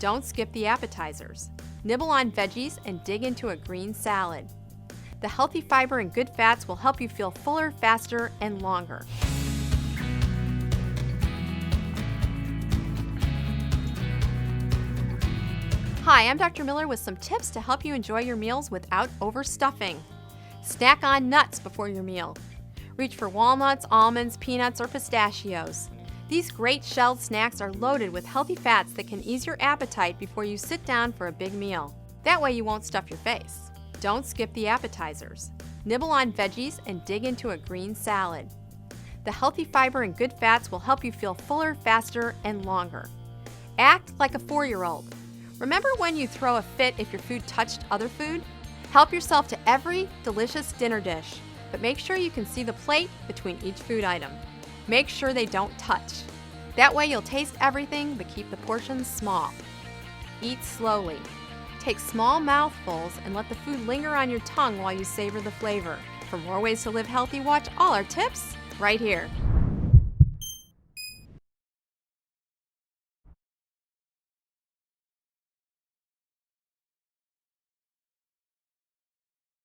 Don't skip the appetizers. Nibble on veggies and dig into a green salad. The healthy fiber and good fats will help you feel fuller, faster, and longer. Hi, I'm Dr. Miller with some tips to help you enjoy your meals without overstuffing. Snack on nuts before your meal. Reach for walnuts, almonds, peanuts, or pistachios. These great shelled snacks are loaded with healthy fats that can ease your appetite before you sit down for a big meal. That way you won't stuff your face. Don't skip the appetizers. Nibble on veggies and dig into a green salad. The healthy fiber and good fats will help you feel fuller, faster, and longer. Act like a 4-year-old. Remember when you throw a fit if your food touched other food? Help yourself to every delicious dinner dish, but make sure you can see the plate between each food item. Make sure they don't touch. That way you'll taste everything but keep the portions small. Eat slowly. Take small mouthfuls and let the food linger on your tongue while you savor the flavor. For more ways to live healthy, watch all our tips right here.